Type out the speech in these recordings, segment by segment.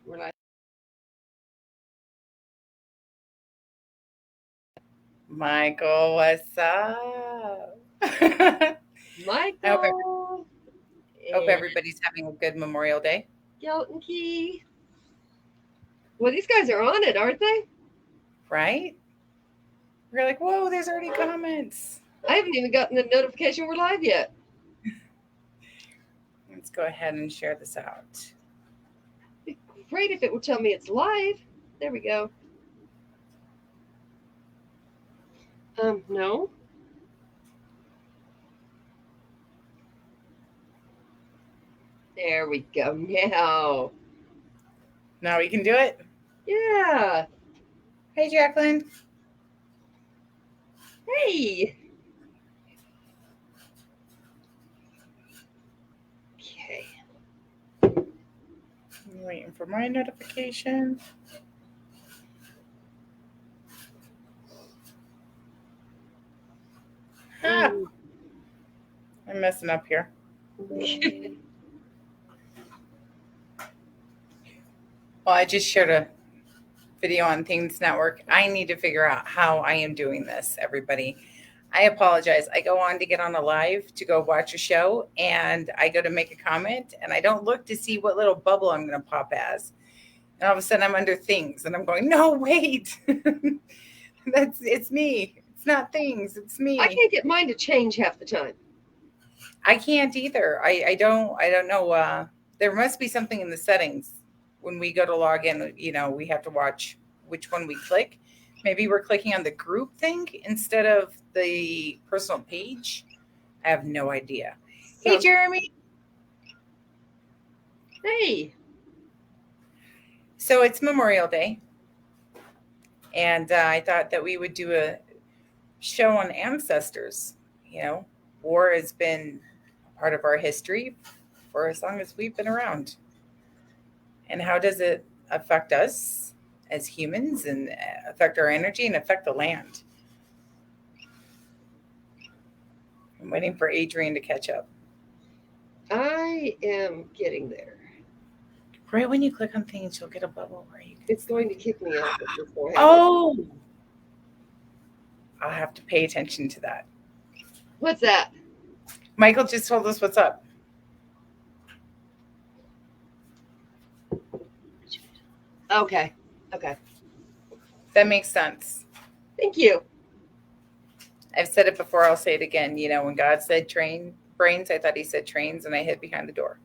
We're like, Michael, what's up? I hope Michael hope and everybody's having a good Memorial Day, Gelton Key. Well, these guys are on it, aren't they? right? We're like, whoa, there's already comments. I haven't even gotten the notification we're live yet. Let's go ahead and share this out. It'd be great if it would tell me it's live. There we go. No. There we go. Now. Now we can do it. Yeah. Hey, Jacqueline. Hey. Okay. I'm waiting for my notification. Ah, Mm. I'm messing up here. Well, I just shared a video on Things Network. I need to figure out how I am doing this, everybody. I apologize. I go on to get on a live to go watch a show and I go to make a comment and I don't look to see what little bubble I'm going to pop as. And all of a sudden I'm under things and I'm going, no, wait. It's me. It's not things. It's I me. can't get mine to change half the time. I can't either. I don't know. There must be something in the settings when we go to log in. We have to watch which one we click. Maybe we're clicking on the group thing instead of the personal page. I have no idea. Hey, Some. Jeremy. Hey. So it's Memorial Day, and I thought that we would do a show on ancestors. You know, war has been part of our history for as long as we've been around. And how does it affect us as humans and affect our energy and affect the land? I'm waiting for Adrienne to catch up. I am getting there. Right when you click on things, you'll get a bubble where you can It's see. going to kick me out if this will happen. Oh, I'll have to pay attention to that. What's that? Michael just told us what's up. Okay. Okay. That makes sense. Thank you. I've said it before, I'll say it again. When God said train brains, I thought he said trains and I hid behind the door.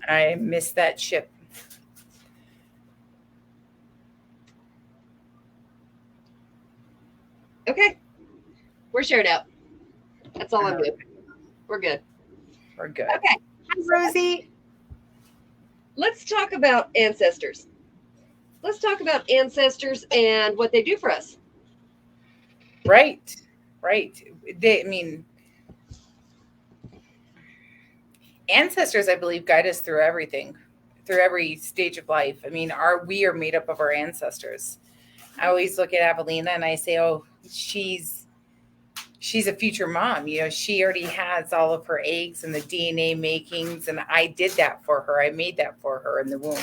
I missed that ship. Okay. We're shared out. That's all I'm Uh, doing. We're good. we're good. Okay. Hi, Rosie. Let's talk about ancestors. Let's talk about ancestors and what they do for us. Right, right. I mean, ancestors, I believe, guide us through everything, through every stage of life. I mean, we are made up of our ancestors. I always look at Avelina and I say, oh, she's a future mom. She already has all of her eggs and the DNA makings, and I did that for her. I made that for her in the womb,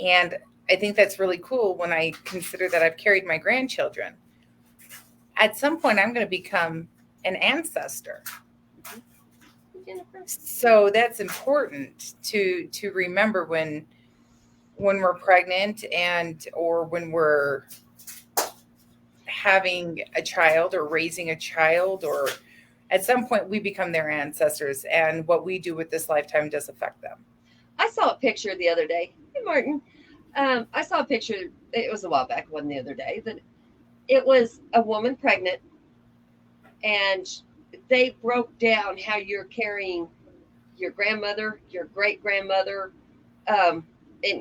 and I think that's really cool when I consider that I've carried my grandchildren. At some point, I'm going to become an ancestor. So that's important to remember when we're pregnant and or when we're having a child or raising a child, or at some point we become their ancestors, and what we do with this lifetime does affect them. I saw a picture the other day. Hey, Martin. I saw a picture. It was a while back, one the other day. That it was a woman pregnant, and they broke down how you're carrying your grandmother, your great grandmother, and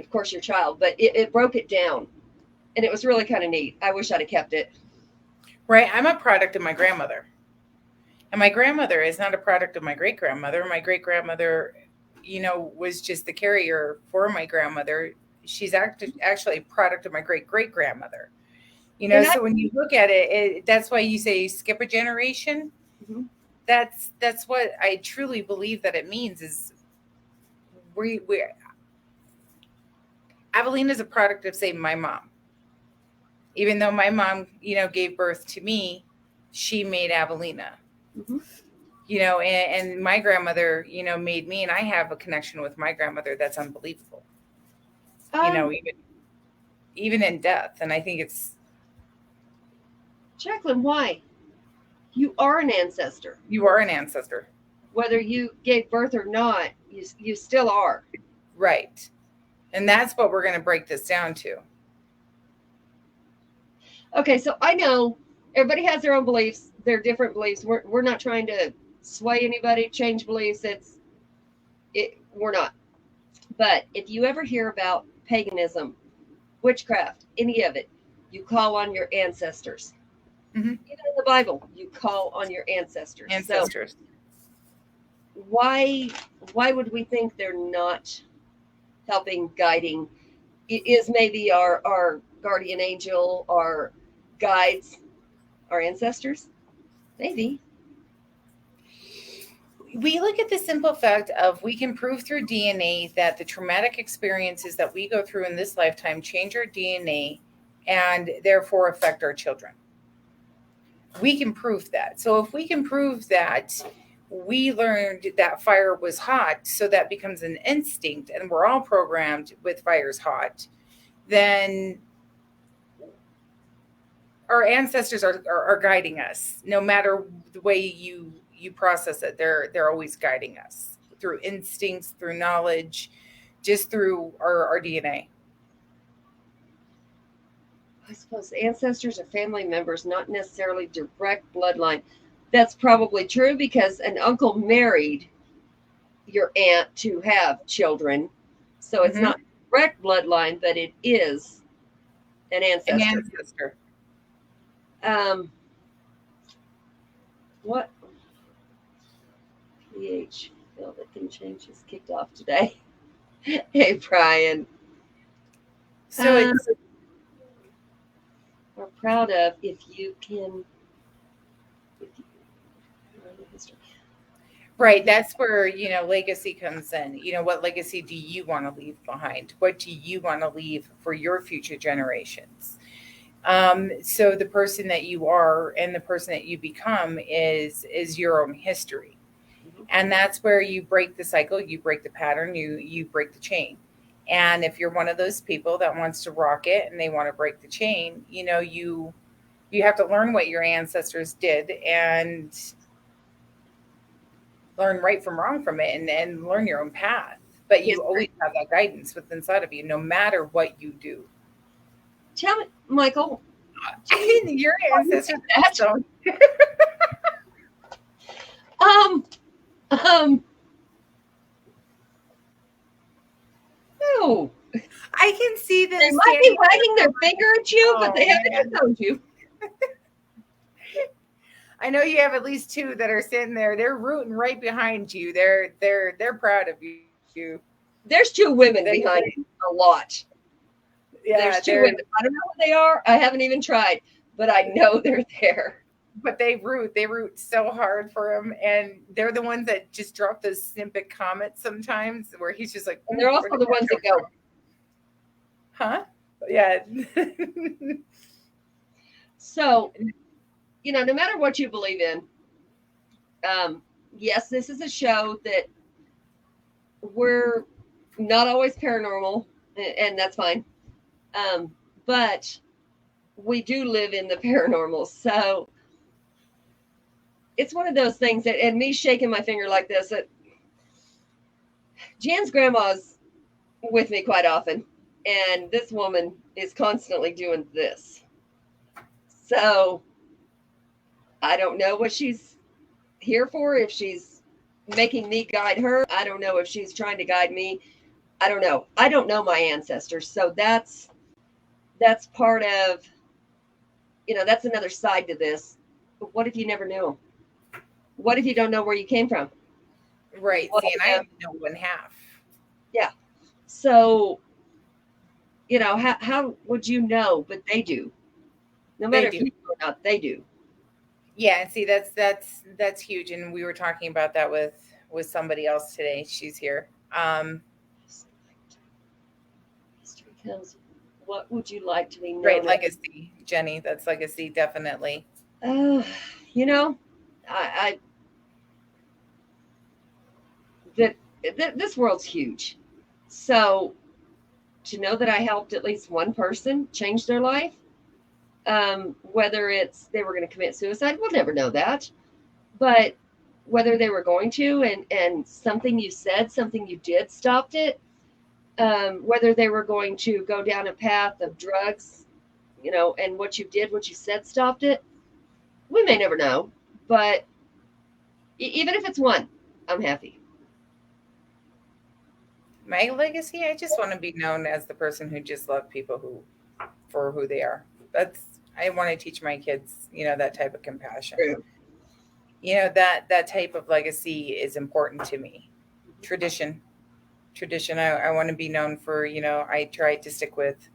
of course your child. But it broke it down, and it was really kind of neat. I wish I'd have kept it. Right, I'm a product of my grandmother, and my grandmother is not a product of my great grandmother. My great grandmother, was just the carrier for my grandmother. She's actually a product of my great great grandmother. And I. So when you look at it, that's why you say skip a generation. Mhm. That's what I truly believe that it means is we Avelina is a product of, say, my mom. Even though my mom, gave birth to me, she made Avelina. Mm-hmm. And my grandmother, made me, and I have a connection with my grandmother that's unbelievable. Even in death, and I think it's Jacqueline, why? You are an ancestor. You are an ancestor, whether you gave birth or not. You still are. right? And that's what we're going to break this down to. Okay, so I know everybody has their own beliefs. They're different beliefs. We're not trying to sway anybody, change beliefs. We're not. But if you ever hear about paganism, witchcraft, any of it, you call on your ancestors. Mm-hmm. Even in the Bible, you call on your ancestors. Ancestors. So why would we think they're not helping, guiding? It is maybe our guardian angel, our guides, our ancestors? Maybe. We look at the simple fact of we can prove through DNA that the traumatic experiences that we go through in this lifetime change our DNA and therefore affect our children. We can prove that. So if we can prove that we learned that fire was hot, so that becomes an instinct, and we're all programmed with fire's hot, then our ancestors are guiding us. No matter the way you process it, they're always guiding us through instincts, through knowledge, just through our DNA. I suppose ancestors are family members, not necessarily direct bloodline. That's probably true because an uncle married your aunt to have children. So it's not direct bloodline, but it is an ancestor. An ancestor. What pH field that can change is kicked off today? Hey, Brian. So it's we're proud of if you can. Right. That's where, legacy comes in. What legacy do you want to leave behind? What do you want to leave for your future generations? So the person that you are and the person that you become is your own history. Mm-hmm. And that's where you break the cycle, you break the pattern, you break the chain. And if you're one of those people that wants to rock it and they want to break the chain, you have to learn what your ancestors did and learn right from wrong from it and learn your own path. But you always have that guidance within inside of you, no matter what you do. Tell me, Michael. Your ancestors. No. I can see them. They might be wagging their finger at you, but they haven't told you. I know you have at least two that are sitting there. They're rooting right behind you. They're proud of you. There's two women behind you, a lot. Yeah, there's two women. I don't know who they are. I haven't even tried, but I know they're there. But they root so hard for him, and they're the ones that just drop those snippet comments sometimes, where he's just like. And they're also the ones that go, huh? Yeah. So, no matter what you believe in, yes, this is a show that we're not always paranormal, and that's fine. But we do live in the paranormal. So it's one of those things that, and me shaking my finger like this, that Jan's grandma's with me quite often. And this woman is constantly doing this. So I don't know what she's here for. If she's making me guide her, I don't know if she's trying to guide me. I don't know. I don't know my ancestors. So that's part of, that's another side to this. But what if you never knew? What if you don't know where you came from? Right. See, and I have no one half. Yeah. So, how would you know? But they do. No matter if you do or not, they do. Yeah, and see, that's huge. And we were talking about that with somebody else today. She's here. History comes, what would you like to be Great known as? legacy, Jenny. That's legacy, definitely. Uh, you know, I that this world's huge. So to know that I helped at least one person change their life, whether it's they were going to commit suicide, we'll never know that. But whether they were going to, and something you said, something you did stopped it, whether they were going to go down a path of drugs, and what you did, what you said stopped it, we may never know. But even if it's one, I'm happy. My legacy, I just want to be known as the person who just loved people who for who they are. That's I want to teach my kids, that type of compassion. True. That type of legacy is important to me. Tradition. Tradition. I want to be known for, I try to stick with,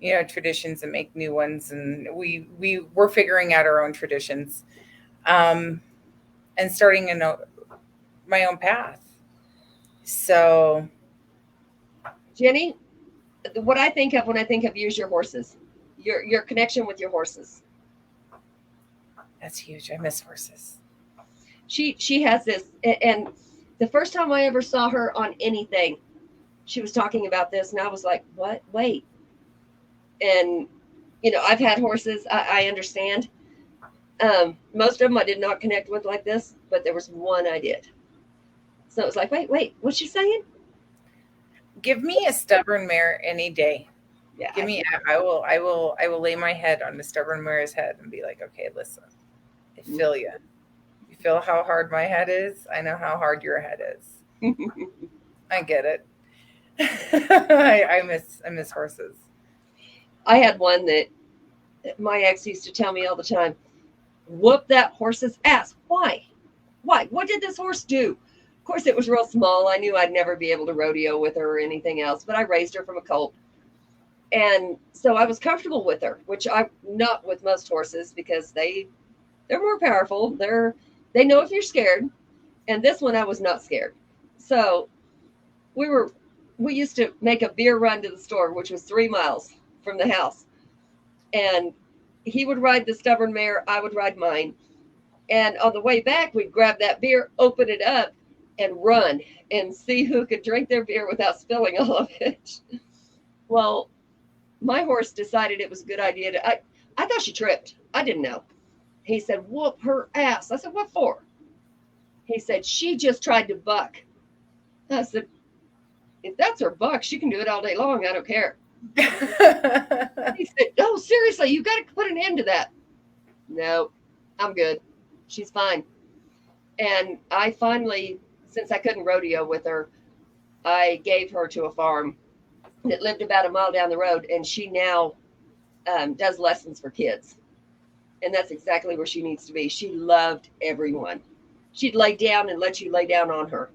traditions and make new ones, and we're figuring out our own traditions. And starting my own path. So, Jenny, what I think of when I think of you is your horses, your connection with your horses. that's huge. I miss horses. She has this, and the first time I ever saw her on anything, she was talking about this, and I was like, "What? Wait." And I've had horses. I understand. Most of them I did not connect with like this, but there was one I did. So it was like, wait, what's she saying? Give me a stubborn mare any day. Yeah, Give me. I will lay my head on the stubborn mare's head and be like, okay, listen. I feel you. You feel how hard my head is. I know how hard your head is. I get it. I miss horses. I had one that my ex used to tell me all the time, whoop that horse's ass. Why? What did this horse do? Of course, it was real small. I knew I'd never be able to rodeo with her or anything else, but I raised her from a colt. And so I was comfortable with her, which I'm not with most horses because they're more powerful. They know if you're scared. And this one, I was not scared. So we used to make a beer run to the store, which was 3 miles from the house. And he would ride the stubborn mare. I would ride mine. And on the way back, we'd grab that beer, open it up, and run and see who could drink their beer without spilling all of it. Well, my horse decided it was a good idea I thought she tripped. I didn't know. He said, whoop her ass. I said, what for? He said, she just tried to buck. I said, if that's her buck, she can do it all day long. I don't care. He said, no, seriously, you got to put an end to that. No, I'm good. She's fine. And I finally, since I couldn't rodeo with her, I gave her to a farm that lived about a mile down the road. And she now does lessons for kids. And that's exactly where she needs to be. She loved everyone. She'd lay down and let you lay down on her.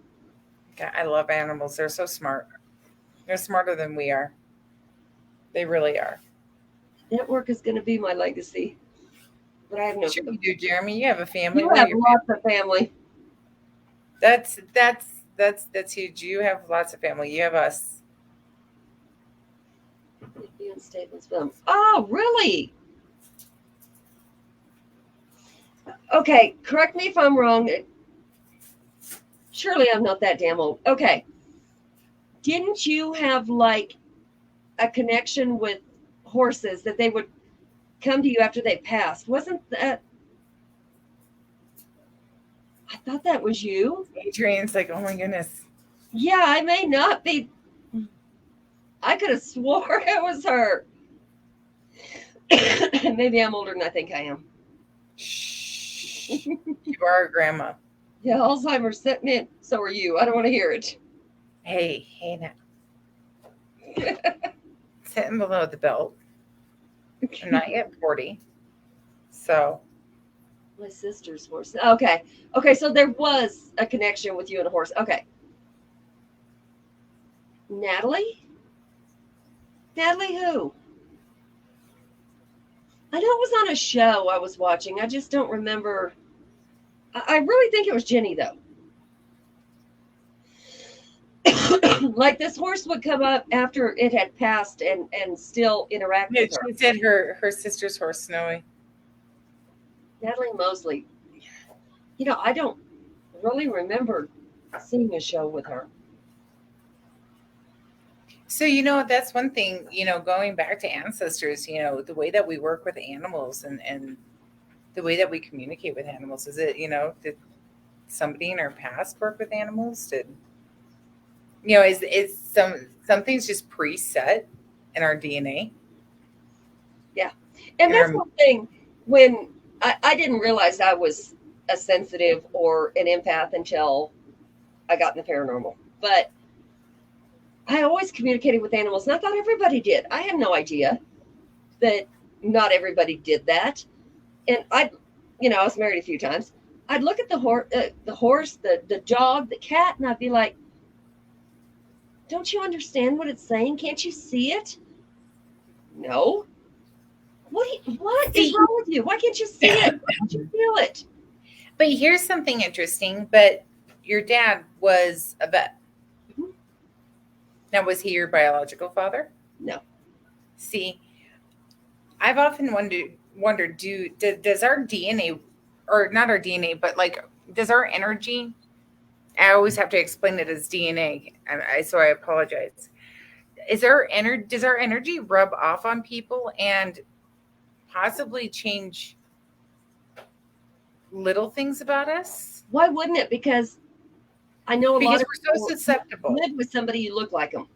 God, I love animals. They're so smart. They're smarter than we are. They really are. Network is going to be my legacy. But I have no. Sure you do, Jeremy. You have a family. You have lots of family. That's huge. You have lots of family. You have us. Ian Staples film. Oh, really? Okay, correct me if I'm wrong. Surely I'm not that damn old. Okay. Didn't you have like a connection with horses that they would come to you after they passed? Wasn't that? I thought that was you. Adrienne's like, oh my goodness. Yeah, I may not be. I could have swore it was her. Maybe I'm older than I think I am. Shh. You are a grandma. Yeah, Alzheimer's setting in. So are you. I don't want to hear it. Hey now. Sitting below the belt. I'm not yet 40. So. My sister's horse. Okay. So there was a connection with you and a horse. Okay. Natalie who? I know it was on a show I was watching. I just don't remember. I really think it was Jenny, though. Like this horse would come up after it had passed and still interact Yeah, with her. she said her sister's horse, Snowy. Natalie Mosley. I don't really remember seeing a show with her. So, that's one thing, going back to ancestors, the way that we work with animals and the way that we communicate with animals. Is it, did somebody in our past work with animals? Is some things just preset in our DNA? Yeah. And In that's our one thing when I didn't realize I was a sensitive or an empath until I got in the paranormal. But I always communicated with animals, and I thought everybody did. I had no idea that not everybody did that. And I was married a few times. I'd look at the horse, the dog, the cat, and I'd be like, "Don't you understand what it's saying? Can't you see it?" No. What is See, wrong with you? Why can't you see it? Why don't you feel it? but here's something interesting. But your dad was a vet. Mhm. Now, was he your biological father? No. See, I've often wondered, does our DNA, or not our DNA, but like, does our energy? I always have to explain it as DNA, so I apologize. Does our energy rub off on people and possibly change little things about us? Why wouldn't it? Because I know a lot Because of we're so people susceptible. live with somebody you look like them.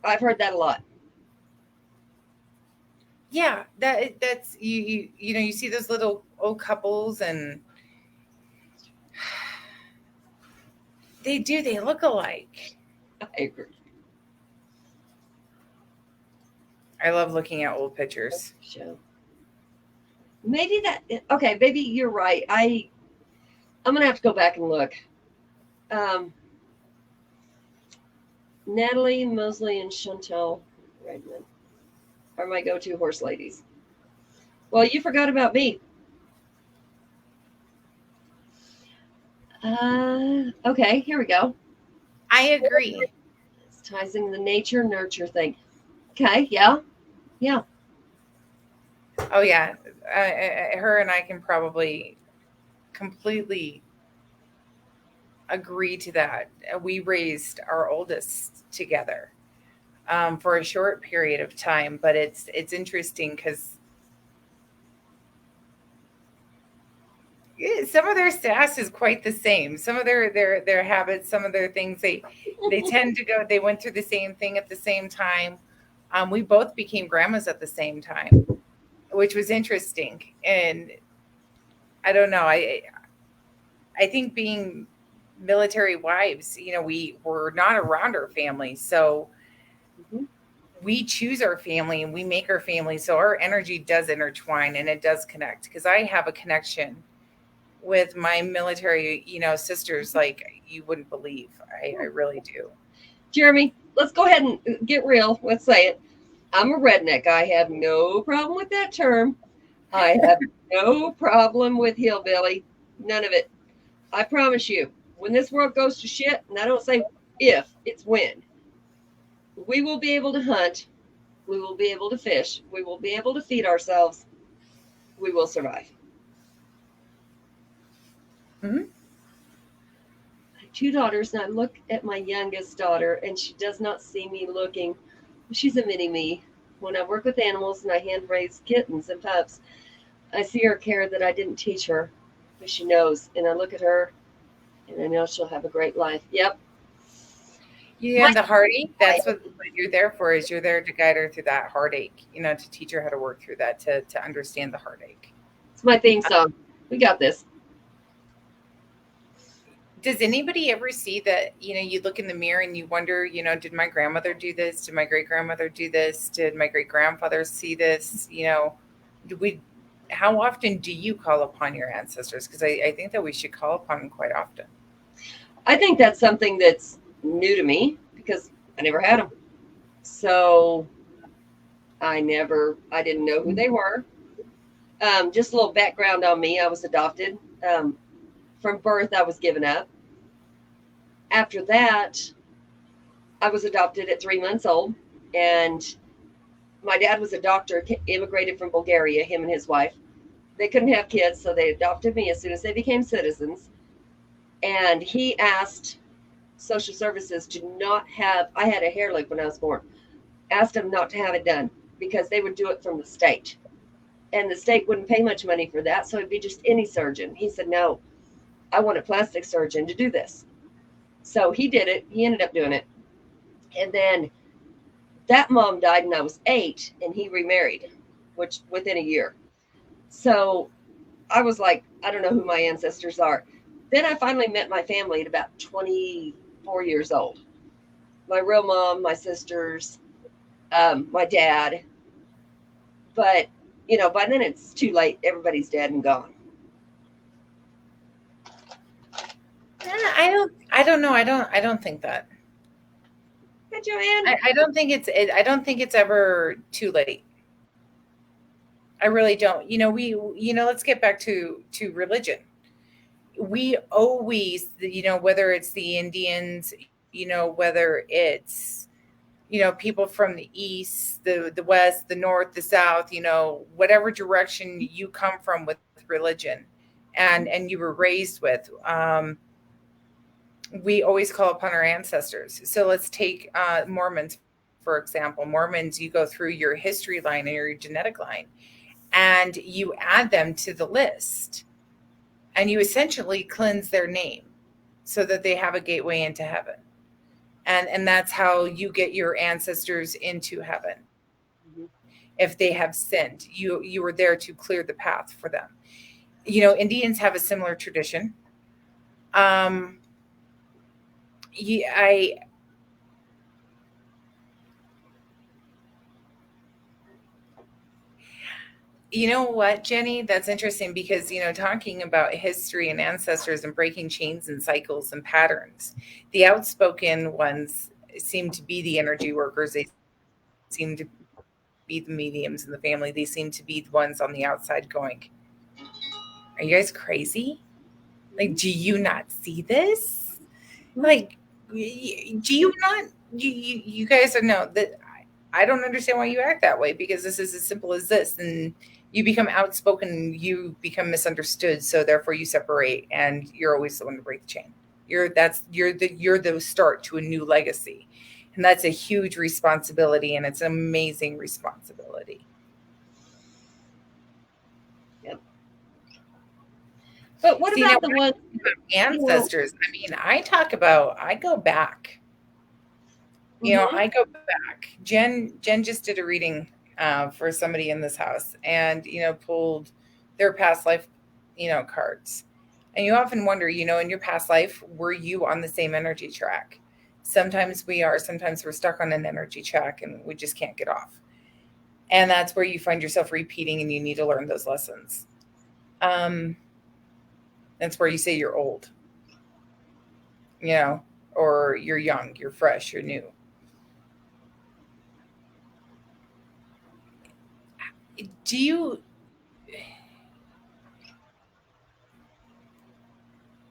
I've heard that a lot. Yeah, that's you see those little old couples and they look alike. I agree. I love looking at old pictures. So maybe okay, maybe you're right. I'm gonna have to go back and look. Um, Natalie Mosley and Chantel Redmond are my go-to horse ladies. Well, you forgot about me. Okay, here we go. I agree. It's ties in the nature nurture thing. Okay, yeah. Oh yeah, her and I can probably completely agree to that. We raised our oldest together for a short period of time, but it's interesting because some of their sass is quite the same. Some of their habits, some of their things, they tend to go. They went through the same thing at the same time. We both became grandmas at the same time, which was interesting. And I don't know. I think being military wives, we were not around our family, so Mhm. we choose our family and we make our family. So our energy does intertwine and it does connect. Because I have a connection with my military, sisters like you wouldn't believe. I really do. Jeremy, let's go ahead and get real. Let's say it. I'm a redneck. I have no problem with that term. I have no problem with hillbilly. None of it. I promise you, when this world goes to shit, and I don't say if, it's when, we will be able to hunt. We will be able to fish. We will be able to feed ourselves. We will survive. Mm-hmm. I have two daughters, and I look at my youngest daughter, and she does not see me looking. She's a mini me. When I work with animals and I hand raise kittens and pups, I see her care that I didn't teach her, but she knows. And I look at her, and I know she'll have a great life. Yep. Yeah, and the heartache, that's what you're there for, is you're there to guide her through that heartache, to teach her how to work through that, to understand the heartache. It's my theme song. We got this. Does anybody ever see that, you look in the mirror and you wonder, did my grandmother do this? Did my great grandmother do this? Did my great grandfather see this? How often do you call upon your ancestors? Because I think that we should call upon them quite often. I think that's something that's new to me because I never had them. So I didn't know who they were. Just a little background on me. I was adopted. From birth, I was given up. After that, I was adopted at 3 months old, and my dad was a doctor, immigrated from Bulgaria, him and his wife. They couldn't have kids, so they adopted me as soon as they became citizens. And he asked social services to not have, I had a hair lip when I was born, asked them not to have it done because they would do it from the state. And the state wouldn't pay much money for that, so it'd be just any surgeon. He said, no, I want a plastic surgeon to do this. So he did it. He ended up doing it. And then that mom died when I was 8, and he remarried, which within a year. So I was like, I don't know who my ancestors are. Then I finally met my family at about 24 years old. My real mom, my sisters, my dad. But, by then it's too late. Everybody's dead and gone. I don't know. I don't think that. Yeah, Joanne. I don't think it's ever too late. I really don't. Let's get back to religion. We always, whether it's the Indians, whether it's, people from the east, the west, the north, the south, whatever direction you come from with religion and you were raised with, we always call upon our ancestors. So let's take Mormons, for example. Mormons, you go through your history line and your genetic line, and you add them to the list, and you essentially cleanse their name so that they have a gateway into heaven. And that's how you get your ancestors into heaven. Mm-hmm. If they have sinned, you were there to clear the path for them. Indians have a similar tradition. You know what, Jenny? That's interesting because, talking about history and ancestors and breaking chains and cycles and patterns, the outspoken ones seem to be the energy workers. They seem to be the mediums in the family. They seem to be the ones on the outside going, are you guys crazy? Like, do you not see this? Like, do you not, you guys are no, that I don't understand why you act that way, because this is as simple as this. And you become outspoken, you become misunderstood. So therefore you separate, and you're always the one to break the chain. You're the start to a new legacy. And that's a huge responsibility, and it's an amazing responsibility. Yep. But what about the ones ancestors? I mean, I go back. Mm-hmm. I go back. Jen just did a reading for somebody in this house, and pulled their past life cards. And you often wonder, in your past life, were you on the same energy track? Sometimes we are. Sometimes we're stuck on an energy track and we just can't get off. And that's where you find yourself repeating, and you need to learn those lessons. That's where you say you're old, or you're young, you're fresh, you're new. Do you?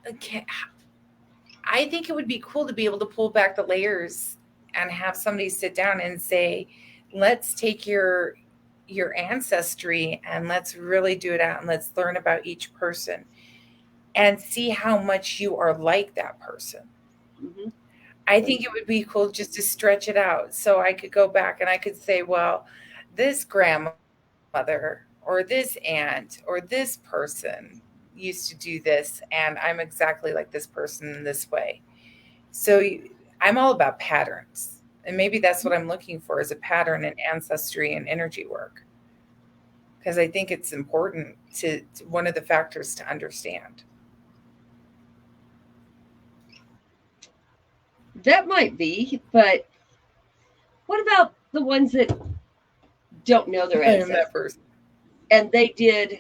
Okay. I think it would be cool to be able to pull back the layers and have somebody sit down and say, let's take your ancestry and let's really do it out, and let's learn about each person and see how much you are like that person. Mm-hmm. I think it would be cool just to stretch it out. So I could go back and I could say, well, this grandmother or this aunt or this person used to do this, and I'm exactly like this person in this way. So I'm all about patterns, and maybe that's what I'm looking for, is a pattern in ancestry and energy work, because I think it's important to one of the factors to understand. That might be, but what about the ones that don't know their ancestors? And they did,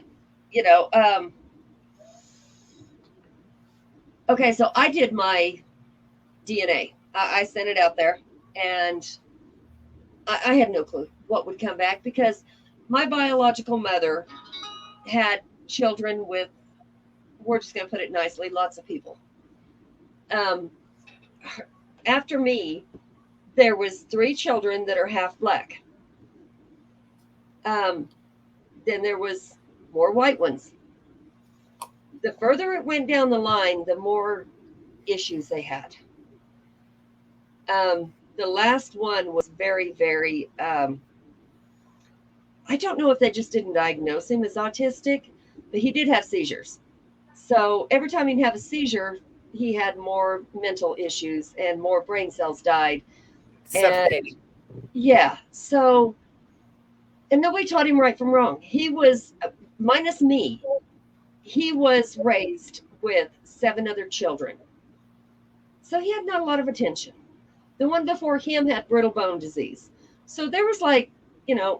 okay, so I did my DNA. I sent it out there, and I had no clue what would come back, because my biological mother had children with, we're just going to put it nicely, lots of people. After me, there was 3 children that are half black. Then there was more white ones. The further it went down the line, the more issues they had. The last one was very, very. I don't know if they just didn't diagnose him as autistic, but he did have seizures. So every time he'd have a seizure, he had more mental issues and more brain cells died. Suffocating. And yeah, so, and nobody taught him right from wrong. He was, minus me, he was raised with 7 other children. So he had not a lot of attention. The one before him had brittle bone disease. So there was like,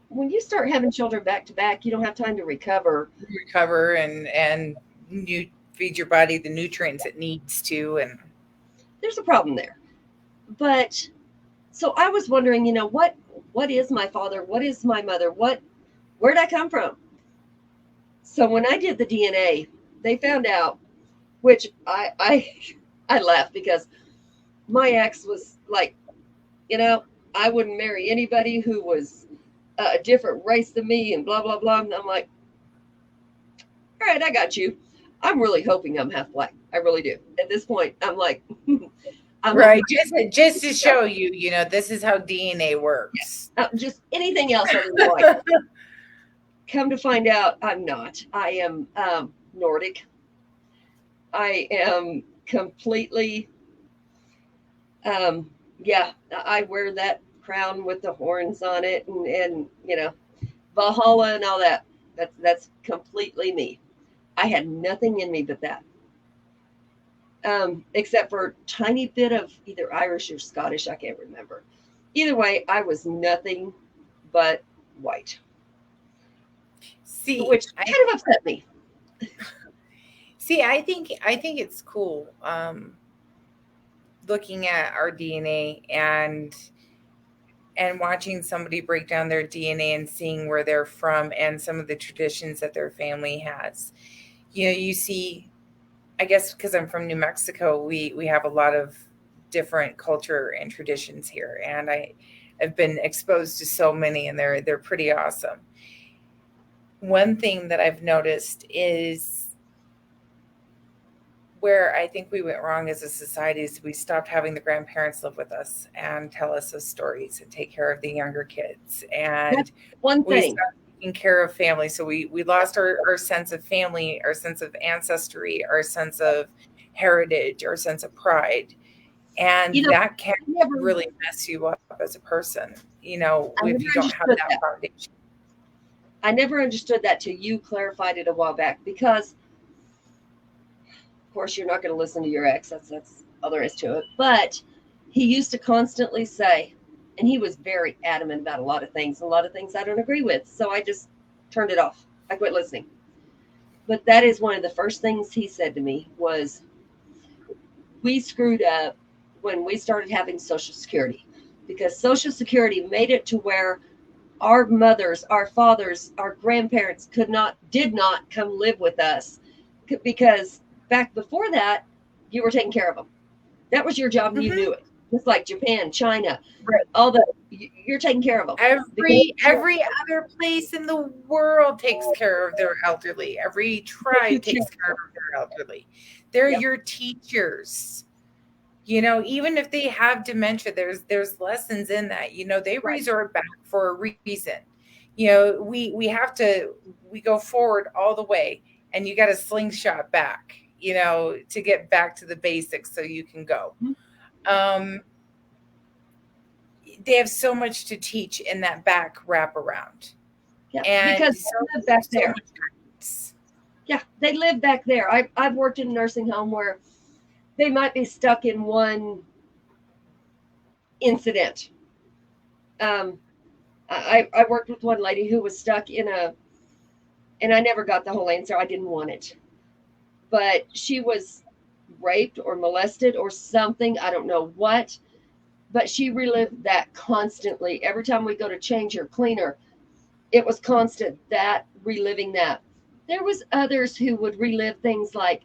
when you start having children back to back, you don't have time to recover. And you feed your body the nutrients it needs to. And there's a problem there. But so I was wondering, what is my father? What is my mother? Where'd I come from? So when I did the DNA, they found out, which I laughed because my ex was like, I wouldn't marry anybody who was a different race than me and blah, blah, blah. And I'm like, all right, I got you. I'm really hoping I'm half black. I really do. At this point, I'm like, I'm right. Just to show you, this is how DNA works. Yeah. Just anything else other than white. Come to find out, I'm not. I am Nordic. I am completely, I wear that crown with the horns on it and Valhalla and all that. That's completely me. I had nothing in me but that. Except for a tiny bit of either Irish or Scottish, I can't remember. Either way, I was nothing but white. See, which kind of upset me. See, I think it's cool looking at our DNA and watching somebody break down their DNA and seeing where they're from and some of the traditions that their family has. You see, I guess because I'm from New Mexico, we have a lot of different culture and traditions here, and I've been exposed to so many, and they're pretty awesome. One thing that I've noticed is where I think we went wrong as a society is we stopped having the grandparents live with us and tell us those stories and take care of the younger kids. And that's one thing. We stopped taking care of family. So we lost our sense of family, our sense of ancestry, our sense of heritage, our sense of pride. And that can really mess you up as a person, if you don't have that foundation. I never understood that till you clarified it a while back, because of course you're not going to listen to your ex. That's all there is to it. But he used to constantly say, and he was very adamant about a lot of things I don't agree with. So I just turned it off. I quit listening. But that is one of the first things he said to me was, we screwed up when we started having Social Security, because Social Security made it to where our mothers, our fathers, our grandparents did not come live with us, because back before that, you were taking care of them. That was your job, and you knew it. Just like Japan, China, right. You're taking care of them. Every other place in the world takes care of their elderly. Every tribe takes care of their elderly. They're your teachers. Even if they have dementia, there's lessons in that. They resort back for a reason. We go forward all the way, and you got a slingshot back, to get back to the basics so you can go. They have so much to teach in that back wraparound. Yeah, and because they live back there. Yeah, they live back there. I've worked in a nursing home where they might be stuck in one incident. I worked with one lady who was stuck in and I never got the whole answer. I didn't want it. But she was raped or molested or something. I don't know what. But she relived that constantly. Every time we go to change her, clean her, it was constant, that reliving that. There was others who would relive things like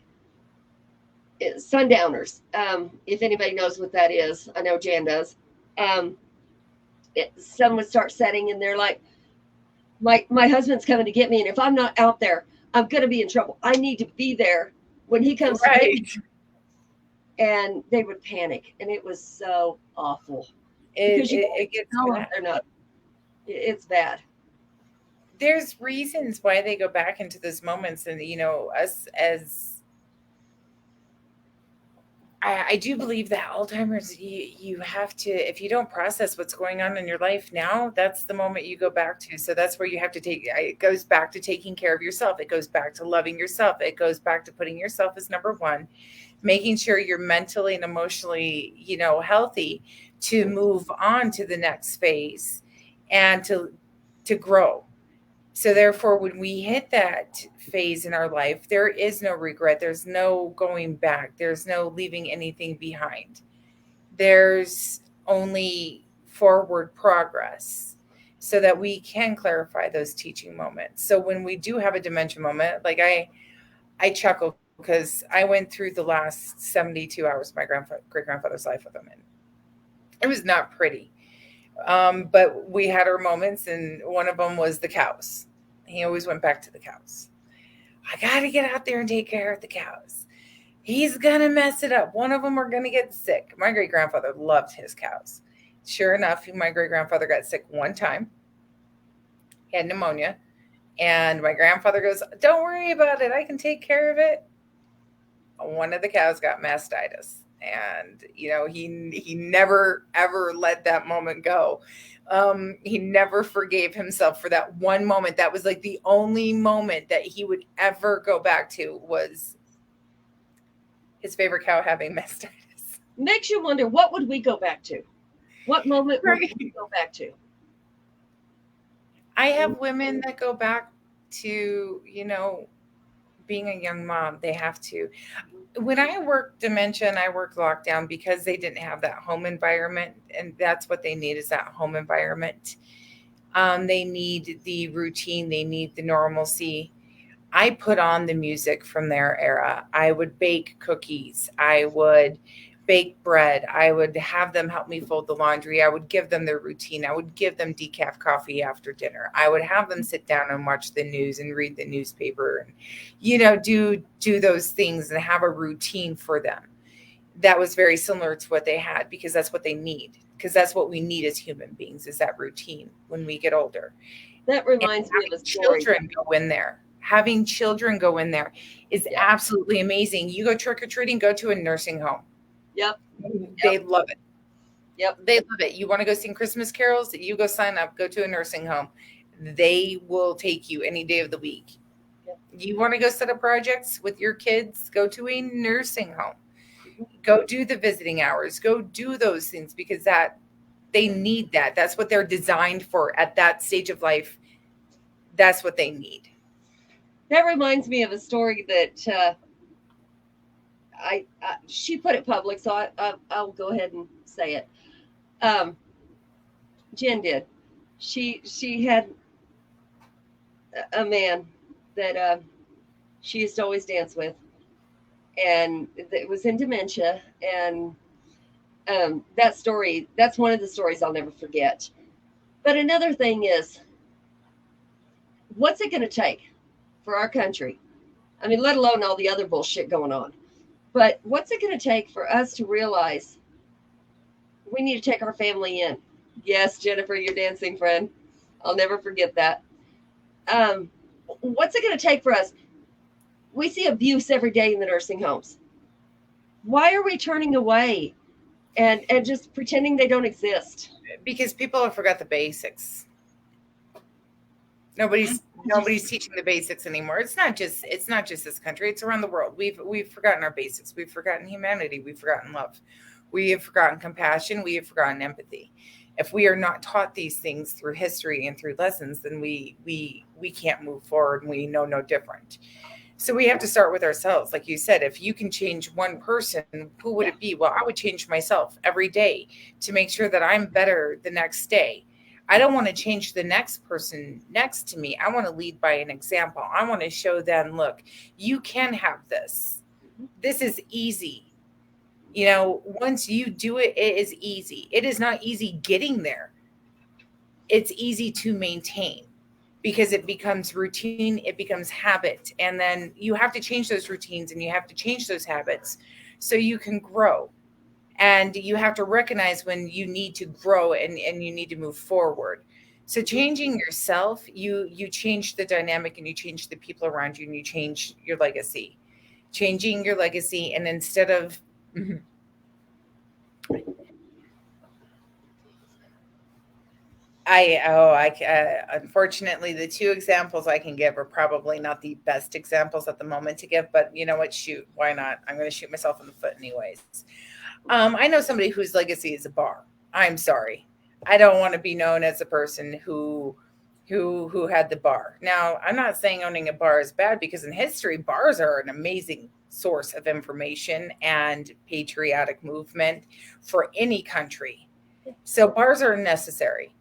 sundowners. If anybody knows what that is, I know Jan does. sun would start setting, and they're like, my husband's coming to get me, and if I'm not out there, I'm going to be in trouble. I need to be there when he comes to get me. Right. And they would panic, and it was so awful It, because you it, it gets know if bad. they're not. It's bad. There's reasons why they go back into those moments. And, us as I do believe that Alzheimer's, you have to, if you don't process what's going on in your life now, that's the moment you go back to. So that's where you have to it goes back to taking care of yourself. It goes back to loving yourself. It goes back to putting yourself as number one, making sure you're mentally and emotionally, healthy to move on to the next phase and to grow. So therefore, when we hit that phase in our life, there is no regret. There's no going back. There's no leaving anything behind. There's only forward progress so that we can clarify those teaching moments. So when we do have a dementia moment, like I chuckle because I went through the last 72 hours of my great grandfather's life with him, and it was not pretty. But we had our moments, and one of them was the cows. He always went back to the cows. I got to get out there and take care of the cows. He's going to mess it up. One of them are going to get sick. My great grandfather loved his cows. Sure enough, my great grandfather got sick one time. He had pneumonia. And my grandfather goes, "Don't worry about it. I can take care of it." One of the cows got mastitis. And, he never, ever let that moment go. He never forgave himself for that one moment. That was like the only moment that he would ever go back to was his favorite cow having mastitis. Makes you wonder, what would we go back to? What moment would we go back to? I have women that go back to, being a young mom. They have to. When I worked dementia and I worked lockdown, because they didn't have that home environment, and that's what they need, is that home environment. They need the routine. They need the normalcy. I put on the music from their era. I would bake cookies. I would bake bread. I would have them help me fold the laundry. I would give them their routine. I would give them decaf coffee after dinner. I would have them sit down and watch the news and read the newspaper and, do those things and have a routine for them. That was very similar to what they had, because that's what they need. Because that's what we need as human beings, is that routine when we get older. That reminds me of a story. Children go in there. Having children go in there is absolutely amazing. You go trick or treating, go to a nursing home. Yep. They love it. Yep. They love it. You want to go sing Christmas carols? You go sign up, go to a nursing home. They will take you any day of the week. Yep. You want to go set up projects with your kids? Go to a nursing home. Go do the visiting hours. Go do those things, because they need that. That's what they're designed for at that stage of life. That's what they need. That reminds me of a story that she put it public, so I'll go ahead and say it. Jen did. She had a man that she used to always dance with, and it was in dementia. And that's one of the stories I'll never forget. But another thing is, what's it going to take for our country? I mean, let alone all the other bullshit going on. But what's it going to take for us to realize we need to take our family in? Yes, Jennifer, your dancing friend. I'll never forget that. What's it going to take for us? We see abuse every day in the nursing homes. Why are we turning away and just pretending they don't exist? Because people have forgot the basics. Nobody's teaching the basics anymore. It's not just this country. It's around the world. We've forgotten our basics. We've forgotten humanity. We've forgotten love. We have forgotten compassion. We have forgotten empathy. If we are not taught these things through history and through lessons, then we can't move forward, and we know no different. So we have to start with ourselves. Like you said, if you can change one person, who would it be? Well, I would change myself every day to make sure that I'm better the next day. I don't want to change the next person next to me. I want to lead by an example. I want to show them, look, you can have this. This is easy. Once you do it, it is easy. It is not easy getting there, it's easy to maintain because it becomes routine, it becomes habit. And then you have to change those routines and you have to change those habits so you can grow. And you have to recognize when you need to grow and you need to move forward. So changing yourself, you change the dynamic and you change the people around you and you change your legacy. Changing your legacy, and instead of unfortunately, the two examples I can give are probably not the best examples at the moment to give, but you know what? Shoot, why not? I'm going to shoot myself in the foot anyways. I know somebody whose legacy is a bar. I'm sorry. I don't want to be known as a person who had the bar. Now, I'm not saying owning a bar is bad because in history, bars are an amazing source of information and patriotic movement for any country. So bars are necessary.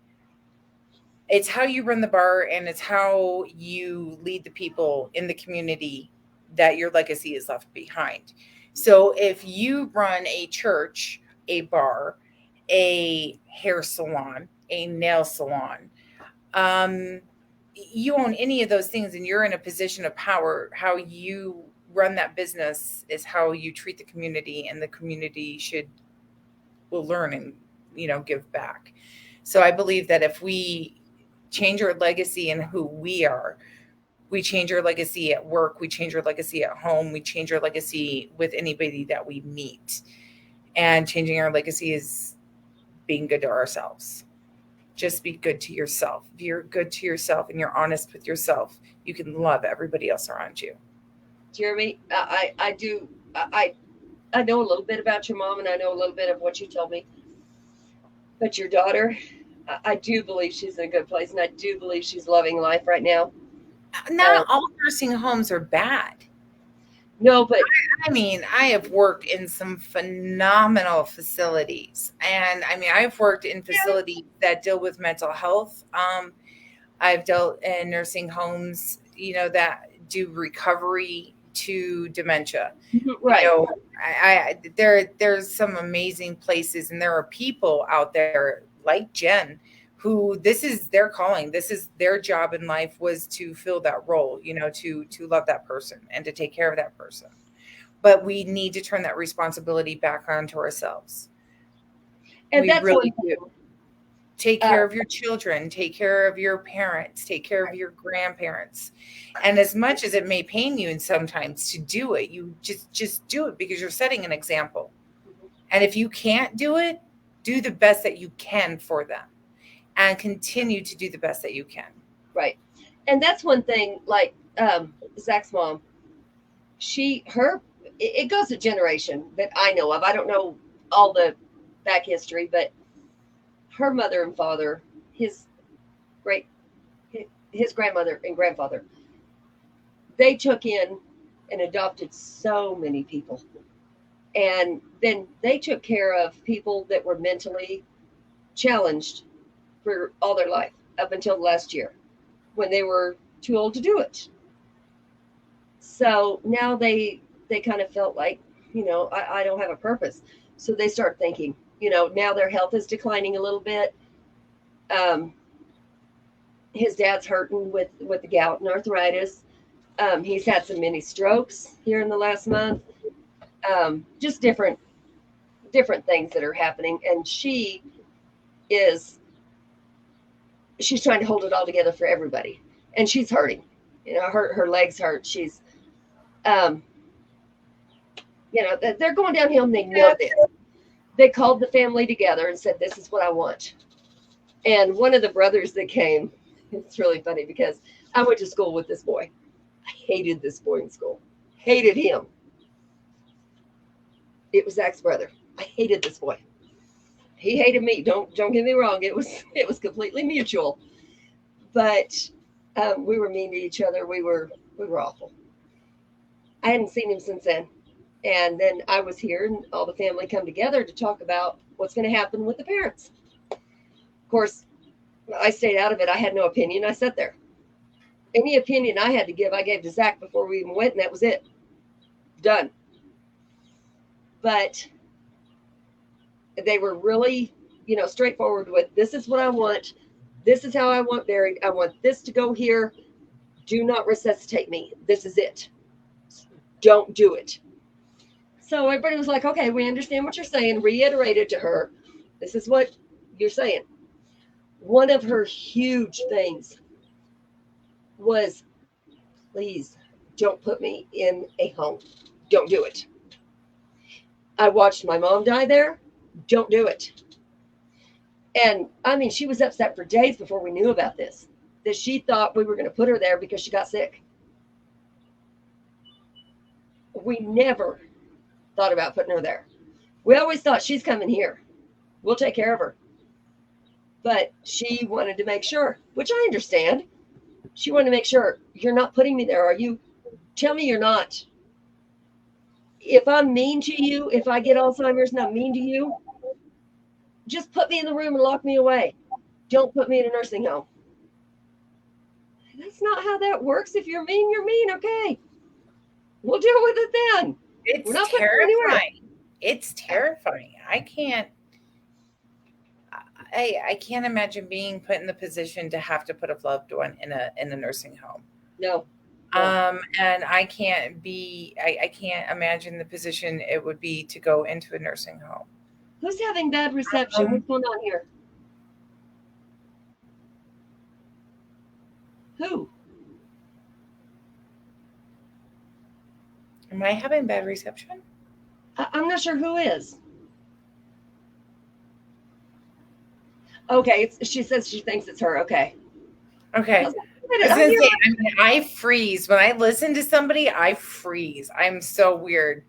It's how you run the bar and it's how you lead the people in the community that your legacy is left behind. So if you run a church, a bar, a hair salon, a nail salon, um, you own any of those things and you're in a position of power, how you run that business is how you treat the community, and the community should will learn and give back. So I believe that if we change our legacy and who we are, we change our legacy at work, we change our legacy at home, we change our legacy with anybody that we meet. And changing our legacy is being good to ourselves. Just be good to yourself. If you're good to yourself and you're honest with yourself, you can love everybody else around you. Jeremy, I do. I know a little bit about your mom, and I know a little bit of what you told me. But your daughter, I do believe she's in a good place, and I do believe she's loving life right now. Not all nursing homes are bad. No, but I mean, I have worked in some phenomenal facilities, and I mean, I've worked in facilities that deal with mental health. I've dealt in nursing homes, that do recovery to dementia. right. There's some amazing places, and there are people out there like Jen who this is their calling. This is their job in life, was to fill that role, to love that person and to take care of that person. But we need to turn that responsibility back onto ourselves. And we that's really one do. Take care of your children, take care of your parents, take care of your grandparents. And as much as it may pain you and sometimes to do it, you just do it because you're setting an example. And if you can't do it, do the best that you can for them and continue to do the best that you can. Right. And that's one thing, like Zach's mom, it goes a generation that I know of. I don't know all the back history, but her mother and father, his great, his grandmother and grandfather, they took in and adopted so many people. And then they took care of people that were mentally challenged for all their life up until last year when they were too old to do it. So now they kind of felt like, I don't have a purpose. So they start thinking, now their health is declining a little bit. His dad's hurting with the gout and arthritis. He's had some mini strokes here in the last month. Just different things that are happening, and she's trying to hold it all together for everybody, and she's hurting. Her legs hurt. She's they're going downhill, and they know this. They called the family together and said, this is what I want. And one of the brothers that came, it's really funny because I went to school with this boy. I hated this boy in school. Hated him. It was Zach's brother. I hated this boy. He hated me. Don't get me wrong. It was completely mutual. But we were mean to each other. We were awful. I hadn't seen him since then. And then I was here, and all the family come together to talk about what's going to happen with the parents. Of course, I stayed out of it. I had no opinion. I sat there. Any opinion I had to give, I gave to Zach before we even went, and that was it. Done. But they were really, straightforward with, this is what I want. This is how I want buried. I want this to go here. Do not resuscitate me. This is it. Don't do it. So everybody was like, okay, we understand what you're saying. Reiterated to her, this is what you're saying. One of her huge things was, please don't put me in a home. Don't do it. I watched my mom die there. Don't do it. And I mean, she was upset for days before we knew about this, that she thought we were going to put her there because she got sick. We never thought about putting her there. We always thought she's coming here. We'll take care of her. But she wanted to make sure, which I understand. She wanted to make sure, you're not putting me there, are you? Tell me you're not. If I'm mean to you, if I get Alzheimer's and I'm mean to you, just put me in the room and lock me away. Don't put me in a nursing home. That's not how that works. If you're mean, you're mean. Okay. We'll deal with it then. It's terrifying. It's terrifying. I can't imagine being put in the position to have to put a loved one in a nursing home. No. And I can't imagine the position it would be to go into a nursing home. Who's having bad reception? What's going on here? Who? Am I having bad reception? I'm not sure who is. Okay, she says she thinks it's her. Okay. Okay. I freeze when I listen to somebody. I freeze. I'm so weird.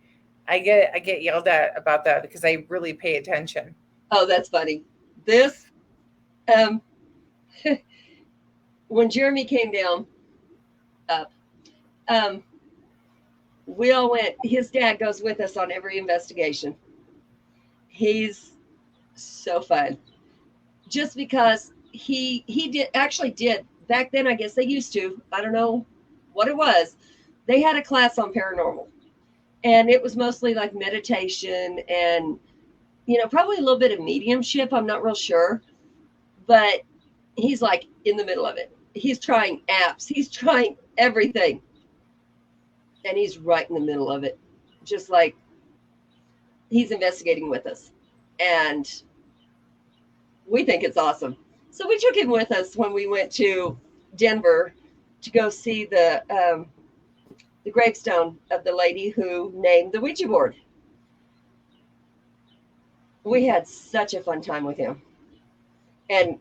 I get yelled at about that because I really pay attention. Oh, that's funny. This, when Jeremy came down, we all went. His dad goes with us on every investigation. He's so fun, just because he did back then. I guess they used to. I don't know what it was. They had a class on paranormal. And it was mostly like meditation and, probably a little bit of mediumship. I'm not real sure. But he's like in the middle of it. He's trying apps. He's trying everything. And he's right in the middle of it. Just like he's investigating with us. And we think it's awesome. So we took him with us when we went to Denver to go see the gravestone of the lady who named the Ouija board. We had such a fun time with him. And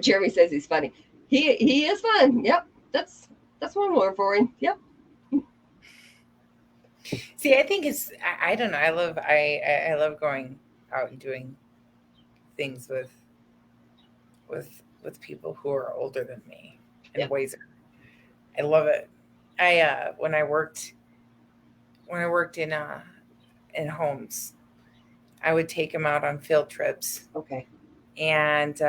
Jeremy says he's funny. He is fun. Yep. That's one word for him. Yep. See, I think I don't know. I love going out and doing things with people who are older than me and Yep. wiser. I love it. When I worked in homes, I would take them out on field trips. Okay. And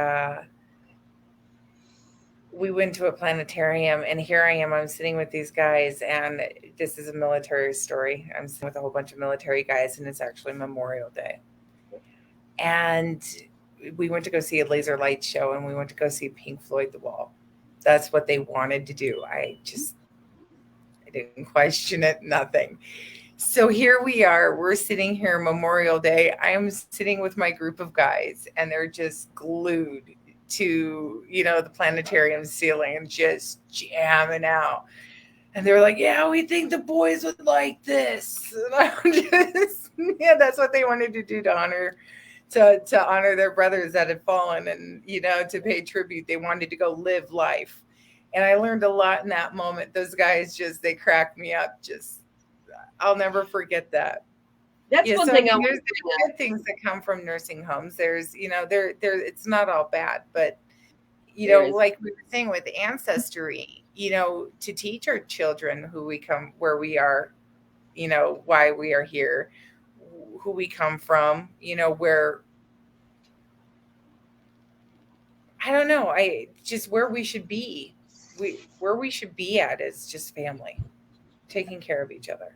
we went to a planetarium, and here I am. I'm sitting with these guys, and this is a military story. I'm sitting with a whole bunch of military guys, and it's actually Memorial Day. And we went to go see a laser light show, and we went to go see Pink Floyd The Wall. That's what they wanted to do. I didn't question it, nothing. So here we are. We're sitting here Memorial Day. I'm sitting with my group of guys, and they're just glued to, the planetarium ceiling and just jamming out. And they're like, yeah, we think the boys would like this. And I'm just, that's what they wanted to do to honor their brothers that had fallen and, to pay tribute. They wanted to go live life. And I learned a lot in that moment. Those guys they cracked me up. I'll never forget that. That's one thing. There's good things that come from nursing homes. There's, there it's not all bad, but like we were saying with ancestry, to teach our children where we are, why we are here, who we come from, where, I don't know, where we should be. Where we should be at is just family, taking care of each other.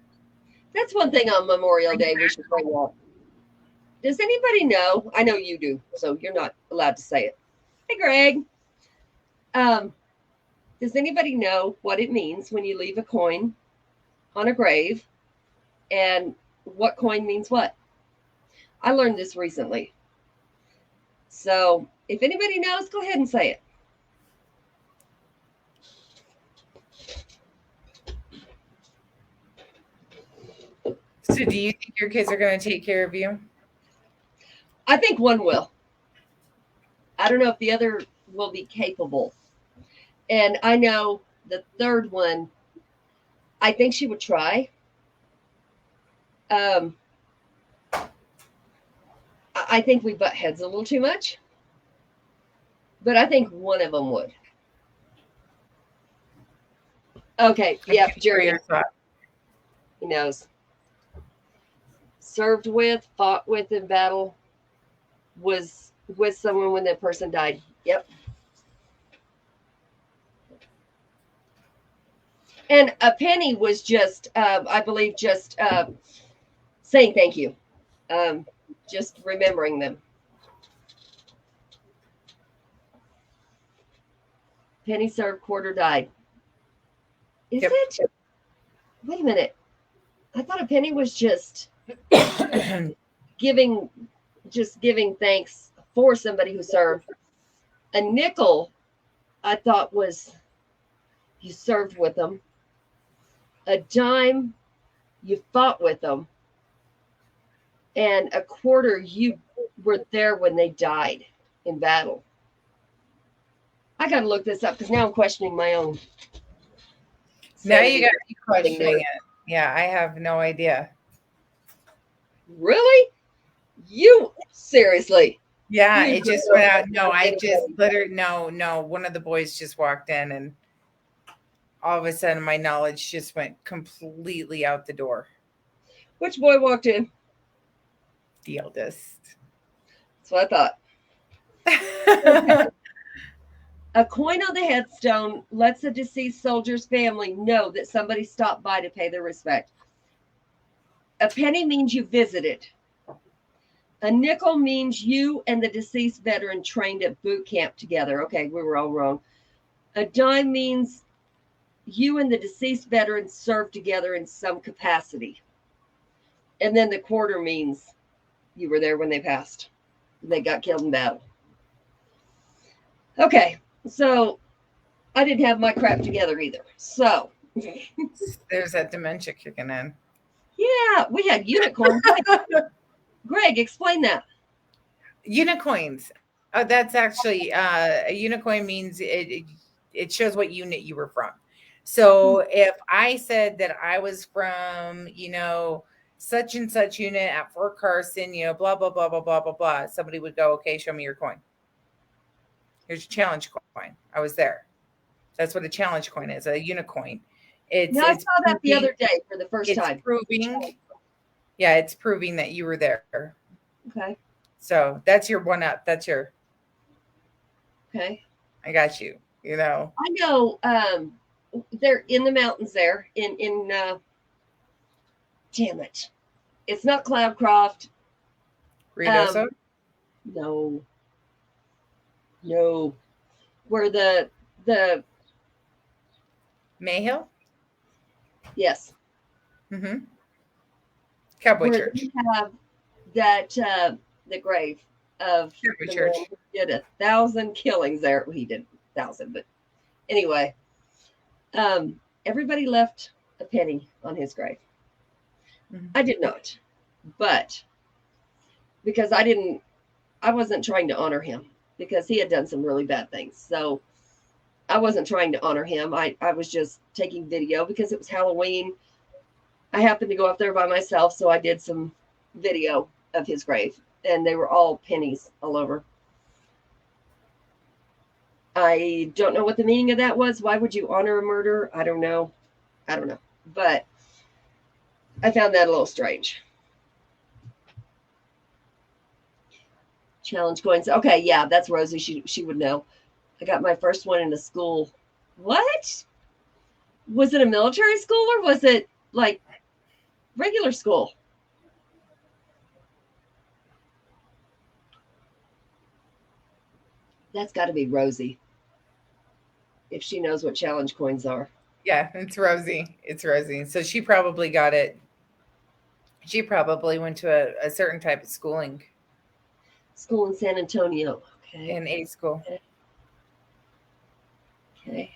That's one thing on Memorial Day we should bring up. Does anybody know? I know you do, so you're not allowed to say it. Hey, Greg. Does anybody know what it means when you leave a coin on a grave, and what coin means what? I learned this recently. So if anybody knows, go ahead and say it. So do you think your kids are going to take care of you? I think one will. I don't know if the other will be capable. And I know the third one, I think she would try. Um, I think we butt heads a little too much, but I think one of them would. Okay, yeah, Jeremy. He knows. Served with, fought with in battle, was with someone when that person died. Yep. And a penny was just, I believe, just saying thank you, just remembering them. Penny served, quarter died. Is it? Wait a minute. I thought a penny was just giving thanks for somebody who served. A nickel, I thought, was you served with them. A dime, you fought with them. And a quarter, you were there when they died in battle. I got to look this up because now I'm questioning my own. Now you got to be questioning it. Yeah, I have no idea. Really? You seriously? Yeah, it just went out. No, I just literally, no. One of the boys just walked in and all of a sudden my knowledge just went completely out the door. Which boy walked in? The eldest. That's what I thought. A coin on the headstone lets the deceased soldier's family know that somebody stopped by to pay their respect. A penny means you visited. A nickel means you and the deceased veteran trained at boot camp together. Okay, we were all wrong. A dime means you and the deceased veteran served together in some capacity. And then the quarter means you were there when they passed. They got killed in battle. Okay, so I didn't have my crap together either. So there's that dementia kicking in. Yeah, we had unicorns. Greg, explain that. Unicoins. Oh, that's actually a unicoin means it shows what unit you were from. So if I said that I was from, such and such unit at Fort Carson, blah, blah, blah, blah, blah, blah, blah, somebody would go, okay, show me your coin. Here's your challenge coin. I was there. That's what a challenge coin is, a unicoin. I saw that the other day for the first time. It's proving that you were there. Okay. So that's your one up. That's your. Okay. I got you. I know. They're in the mountains there. In damn it, it's not Cloudcroft. Ruidoso? No. Where the Mayhill? Yes. Mm-hmm. Cowboy Church. We have that the grave of Cowboy Church. Who did 1,000 killings there. Well, he did 1,000, but anyway, everybody left a penny on his grave. Mm-hmm. I did not, but because I wasn't trying to honor him because he had done some really bad things. So I wasn't trying to honor him. I was just taking video because it was Halloween. I happened to go up there by myself, so I did some video of his grave, and they were all pennies all over. I don't know what the meaning of that was. Why would you honor a murderer? I don't know. But I found that a little strange. Challenge coins. Okay, yeah, that's Rosie. She would know. I got my first one in a school. What? Was it a military school or was it like regular school? That's got to be Rosie. if she knows what challenge coins are. Yeah, it's Rosie. It's Rosie. So she probably got it. She probably went to a certain type of schooling School in San Antonio. Okay. in A school. Okay.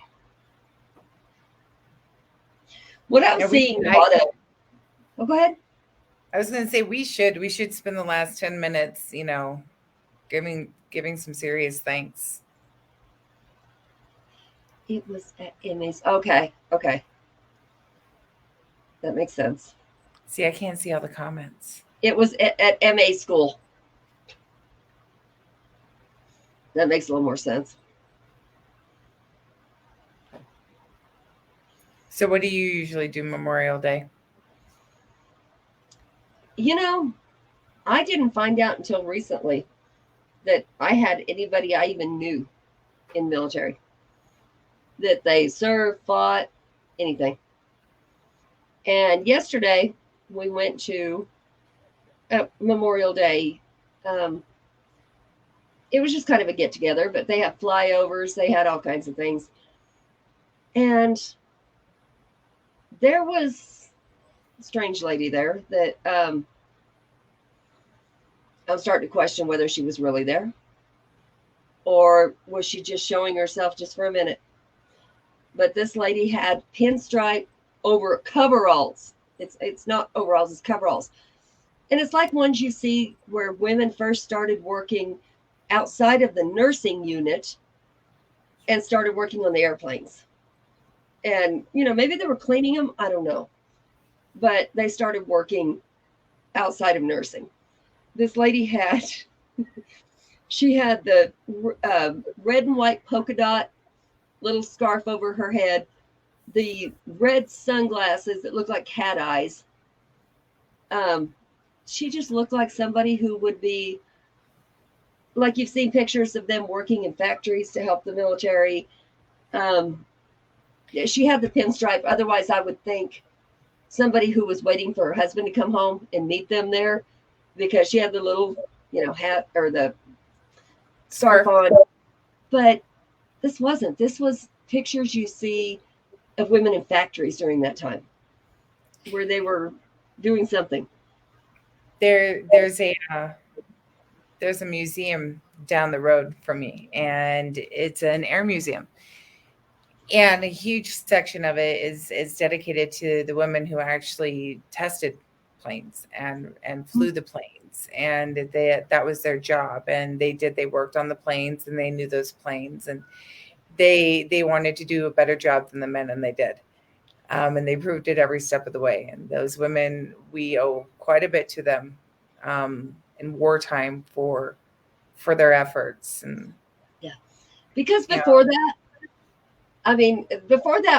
What I'm And seeing a lot of. Oh, go ahead. I was going to say we should spend the last 10 minutes, giving some serious thanks. It was at MA's. Okay. Okay. That makes sense. See, I can't see all the comments. It was at MA school. That makes a little more sense. So what do you usually do Memorial Day? I didn't find out until recently that I had anybody I even knew in military, that they served, fought, anything. And yesterday we went to Memorial Day. It was just kind of a get together, but they had flyovers, they had all kinds of things. And there was a strange lady there that I'm starting to question whether she was really there or was she just showing herself just for a minute. But this lady had pinstripe over coveralls. It's not overalls, it's coveralls. And it's like ones you see where women first started working outside of the nursing unit and started working on the airplanes. And, maybe they were cleaning them. I don't know. But they started working outside of nursing. This lady had the red and white polka dot little scarf over her head, the red sunglasses that looked like cat eyes. She just looked like somebody who would be, like you've seen pictures of them working in factories to help the military. She had the pinstripe. Otherwise, I would think somebody who was waiting for her husband to come home and meet them there, because she had the little, hat or the scarf on. But this wasn't. This was pictures you see of women in factories during that time where they were doing something. There's a museum down the road from me, and it's an air museum. And a huge section of it is dedicated to the women who actually tested planes and flew the planes, and that was their job. And they worked on the planes, and they knew those planes, and they wanted to do a better job than the men, and they did. And they proved it every step of the way. And those women, we owe quite a bit to them in wartime for their efforts. And yeah, because before that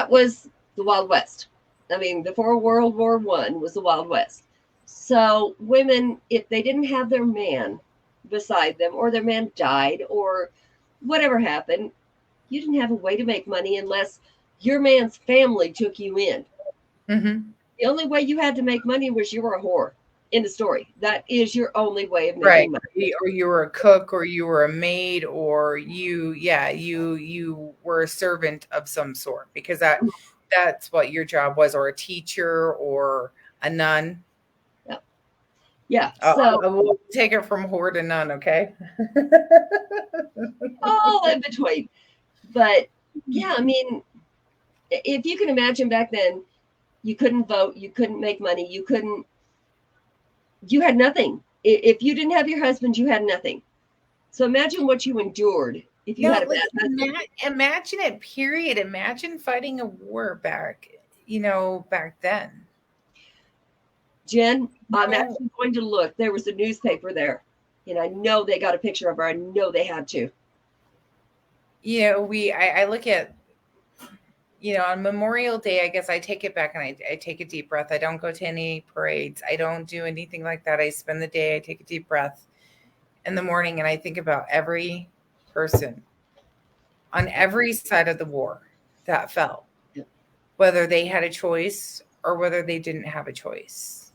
was the Wild West. Before World War I was the Wild West. So women, if they didn't have their man beside them, or their man died, or whatever happened, you didn't have a way to make money unless your man's family took you in. Mm-hmm. The only way you had to make money was you were a whore. End of story. That is your only way of making money. Or you were a cook, or you were a maid, or you were a servant of some sort, because that's what your job was, or a teacher, or a nun. Yeah. So we'll take it from whore to nun, okay? All in between. But yeah, if you can imagine back then, you couldn't vote, you couldn't make money, you had nothing. If you didn't have your husband, you had nothing. So imagine what you endured if you had a bad husband. Imagine it, period. Imagine fighting a war back then. Jen, I'm actually going to look. There was a newspaper there, and I know they got a picture of her. I know they had to. I look at, on Memorial Day, I guess I take it back and I take a deep breath. I don't go to any parades. I don't do anything like that. I spend the day, I take a deep breath in the morning, and I think about every person on every side of the war that fell, whether they had a choice or whether they didn't have a choice.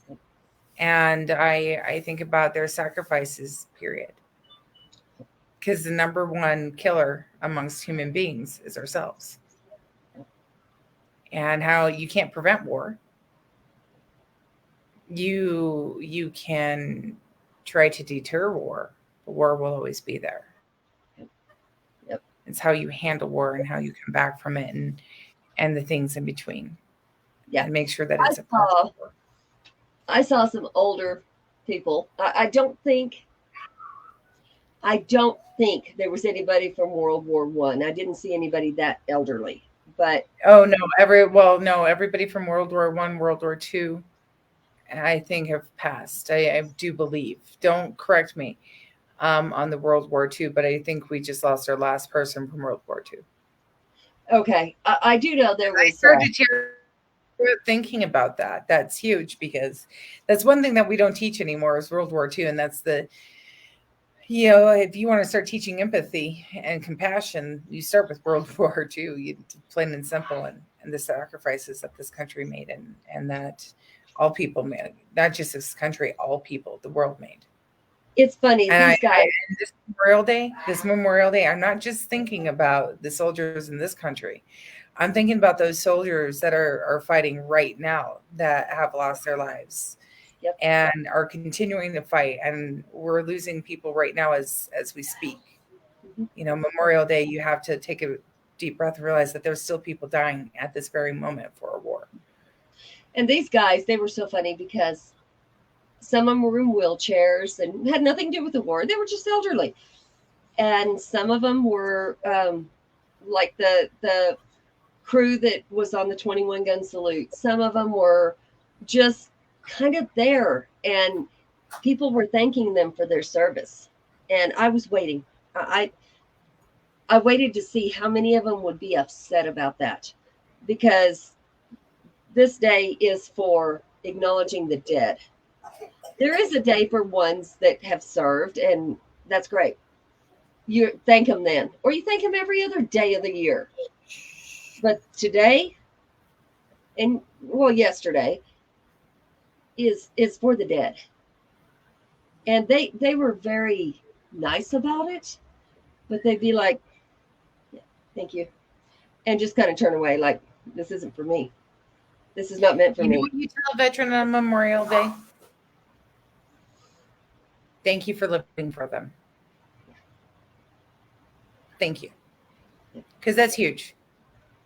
And I think about their sacrifices, period. Because the number one killer amongst human beings is ourselves. and how you can't prevent war. You can try to deter war, but war will always be there. Yep. It's how you handle war and how you come back from it, and the things in between, Yeah. and make sure that I it's a saw positive war. I saw some older people. I don't think there was anybody from World War One. I didn't see anybody that elderly, but Oh no, no, everybody from World War One, World War Two, I think have passed. I do believe. Don't correct me on the World War Two, but I think we just lost our last person from World War Two. okay, I do know there I was. started thinking about that. That's huge because that's one thing that we don't teach anymore is World War Two, and that's if you want to start teaching empathy and compassion, you start with World War Two. Plain and simple, and the sacrifices that this country made, and that all people made, not just this country, all people, the world made. It's funny, And these guys. this Memorial Day, I'm not just thinking about the soldiers in this country. I'm thinking about those soldiers that are fighting right now that have lost their lives. Yep. And are continuing to fight, and we're losing people right now as we speak. Memorial Day, you have to take a deep breath and realize that there's still people dying at this very moment for a war. And these guys, they were so funny because some of them were in wheelchairs and had nothing to do with the war. They were just elderly, and some of them were like the crew that was on the 21 gun salute. Some of them were just kind of there, and people were thanking them for their service. And I was waiting. I waited to see how many of them would be upset about that, because this day is for acknowledging the dead. There is a day for ones that have served, and that's great. You thank them then, or you thank them every other day of the year. But today, and yesterday, is for the dead. And they were very nice about it, but they'd be like, yeah, thank you, and just kind of turn away like, this isn't for me. This is not meant for me. What you tell a veteran on Memorial Day? Thank you for living for them. Thank you. Because that's huge.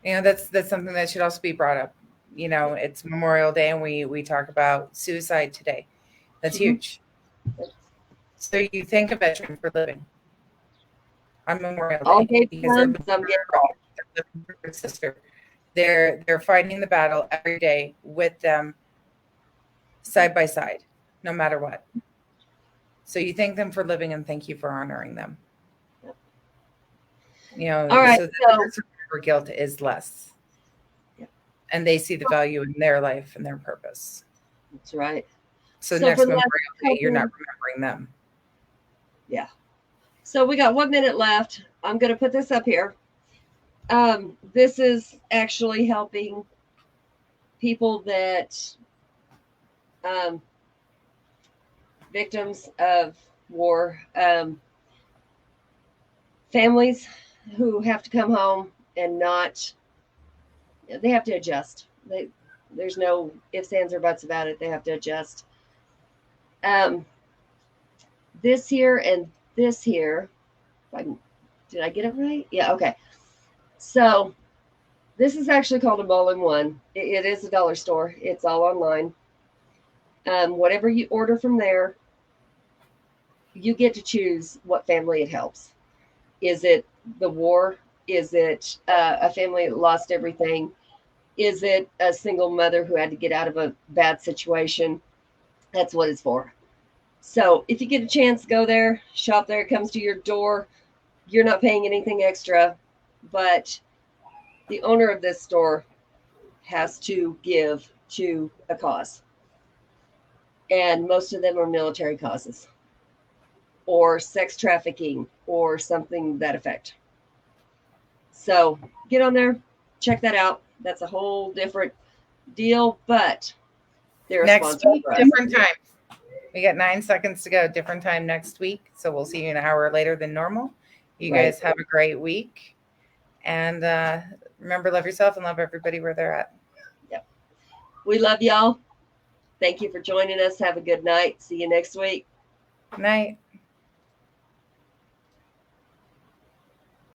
That's something that should also be brought up. It's Memorial Day, and we talk about suicide today. That's huge. So you thank a veteran for living on Memorial Day because they're living for their sister. They're fighting the battle every day with them, side by side, no matter what. So you thank them for living, and thank you for honoring them. All right, so guilt is less. And they see the value in their life and their purpose. That's right. So next Memorial Day, you're not remembering them. Yeah. So we got 1 minute left. I'm going to put this up here. This is actually helping people that victims of war, families who have to come home and they have to adjust. There's no ifs, ands, or buts about it. They have to adjust. This here and this here. Did I get it right? Yeah, okay. So this is actually called a all-in-one. It is a dollar store. It's all online. Whatever you order from there, you get to choose what family it helps. Is it the war? Is it a family that lost everything? Is it a single mother who had to get out of a bad situation? That's what it's for. So if you get a chance, go there, shop there. It comes to your door. You're not paying anything extra, but the owner of this store has to give to a cause. And most of them are military causes or sex trafficking or something to that effect. So get on there, check that out. That's a whole different deal, but they're a next sponsor week, for us. different time. We got 9 seconds to go. Different time next week. So we'll see you an hour later than normal. You guys have a great week. And remember, love yourself and love everybody where they're at. Yep. We love y'all. Thank you for joining us. Have a good night. See you next week. Night.